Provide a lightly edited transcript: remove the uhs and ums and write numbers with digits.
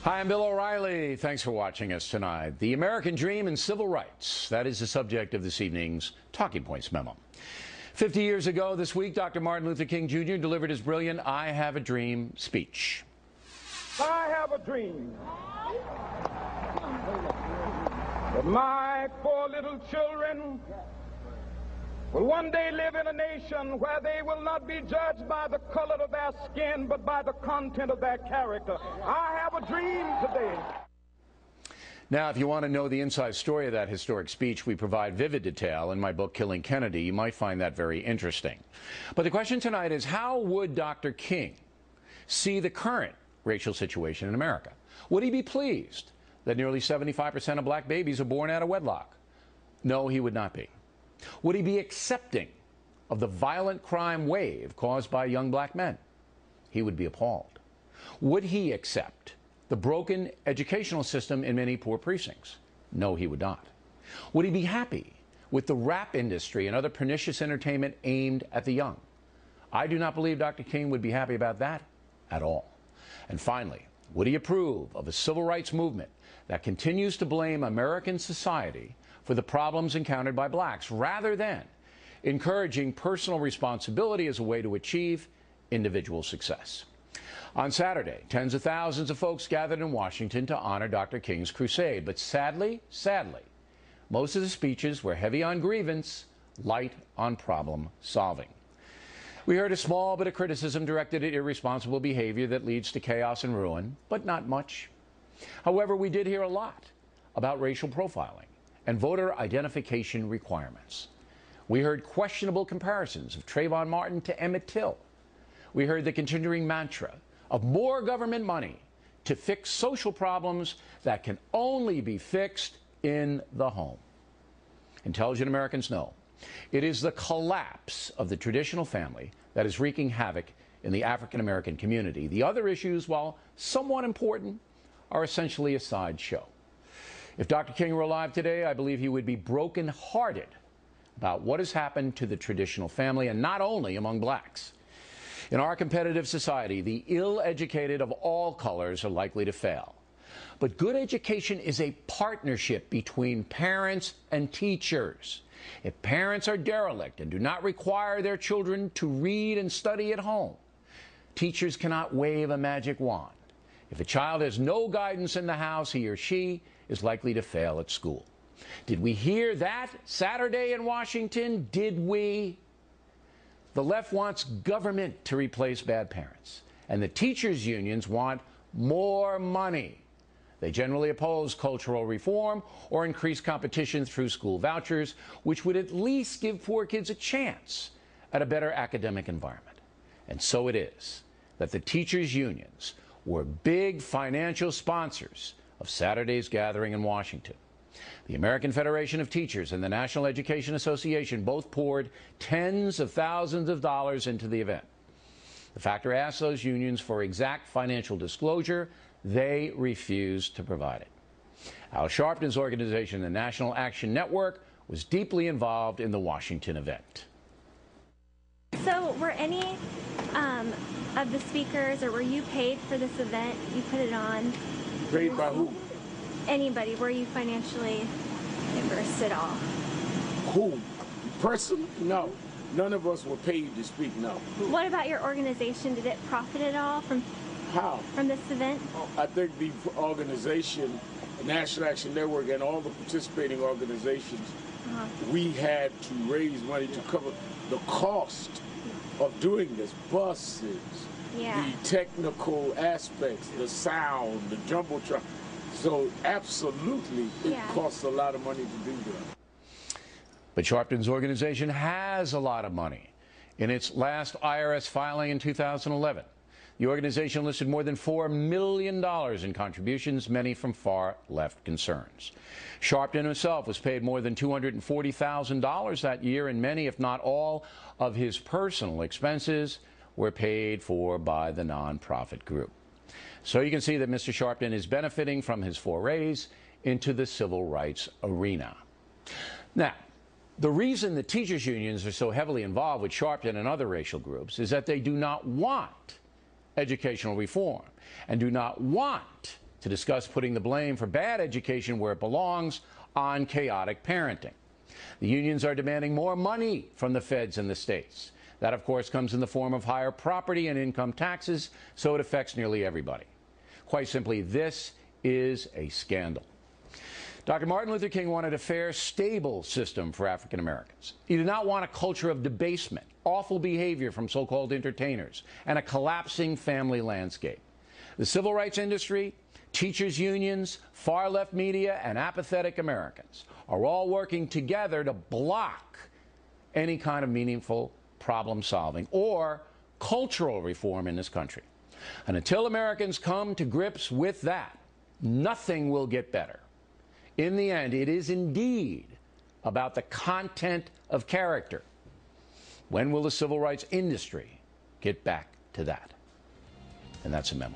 Hi, I'm Bill O'Reilly. Thanks for watching us tonight. The American Dream and Civil Rights. That is the subject of this evening's Talking Points memo. 50 years ago this week, Dr. Martin Luther King Jr. delivered his brilliant I Have a Dream speech. I have a dream that my four little children will one day live in a nation where they will not be judged by the color of their skin, but by the content of their character. I have a dream today. Now, if you want to know the inside story of that historic speech, we provide vivid detail in my book, Killing Kennedy. You might find that very interesting. But the question tonight is, how would Dr. King see the current racial situation in America? Would he be pleased that nearly 75% of black babies are born out of wedlock? No, he would not be. Would he be accepting of the violent crime wave caused by young black men? He would be appalled. Would he accept the broken educational system in many poor precincts? No, he would not. Would he be happy with the rap industry and other pernicious entertainment aimed at the young? I do not believe Dr. King would be happy about that at all. And finally, would he approve of a civil rights movement that continues to blame American society for the problems encountered by blacks, rather than encouraging personal responsibility as a way to achieve individual success? On Saturday, tens of thousands of folks gathered in Washington to honor Dr. King's crusade. But sadly, most of the speeches were heavy on grievance, light on problem solving. We heard a small bit of criticism directed at irresponsible behavior that leads to chaos and ruin, but not much. However, we did hear a lot about racial profiling and voter identification requirements. We heard questionable comparisons of Trayvon Martin to Emmett Till. We heard the continuing mantra of more government money to fix social problems that can only be fixed in the home. Intelligent Americans know it is the collapse of the traditional family that is wreaking havoc in the African American community. The other issues, while somewhat important, are essentially a sideshow. If Dr. King were alive today, I believe he would be brokenhearted about what has happened to the traditional family, and not only among blacks. In our competitive society, the ill-educated of all colors are likely to fail. But good education is a partnership between parents and teachers. If parents are derelict and do not require their children to read and study at home, teachers cannot wave a magic wand. If a child has no guidance in the house, he or she is likely to fail at school. Did we hear that Saturday in Washington? Did we? The left wants government to replace bad parents, and the teachers' unions want more money. They generally oppose cultural reform or increased competition through school vouchers, which would at least give poor kids a chance at a better academic environment. And so it is that the teachers' unions were big financial sponsors of Saturday's gathering in Washington. The American Federation of Teachers and the National Education Association both poured tens of thousands of dollars into the event. The factor asked those unions for exact financial disclosure. They refused to provide it. Al Sharpton's organization, the National Action Network, was deeply involved in the Washington event. So were any of the speakers, or were you paid for this event? You put it on? Paid by who? Anybody. Were you financially immersed at all? Who? Person? No. None of us were paid to speak, no. What about your organization? Did it profit at all from How? From this event? I think the organization, National Action Network, and all the participating organizations, we had to raise money to cover the cost of doing this. Buses, the technical aspects, the sound, the jumbotron. So absolutely, it costs a lot of money to do that. But Sharpton's organization has a lot of money. In its last IRS filing in 2011, the organization listed more than $4 million in contributions, many from far-left concerns. Sharpton himself was paid more than $240,000 that year, and many, if not all, of his personal expenses were paid for by the nonprofit group. So you can see that Mr. Sharpton is benefiting from his forays into the civil rights arena. Now, the reason the teachers' unions are so heavily involved with Sharpton and other racial groups is that they do not want educational reform and do not want to discuss putting the blame for bad education where it belongs, on chaotic parenting. The unions are demanding more money from the feds and the states. That, of course, comes in the form of higher property and income taxes, so it affects nearly everybody. Quite simply, this is a scandal. Dr. Martin Luther King wanted a fair, stable system for African Americans. He did not want a culture of debasement, awful behavior from so-called entertainers, and a collapsing family landscape. The civil rights industry, teachers' unions, far-left media, and apathetic Americans are all working together to block any kind of meaningful problem-solving or cultural reform in this country. And until Americans come to grips with that, nothing will get better. In the end, it is indeed about the content of character. When will the civil rights industry get back to that? And that's a memo.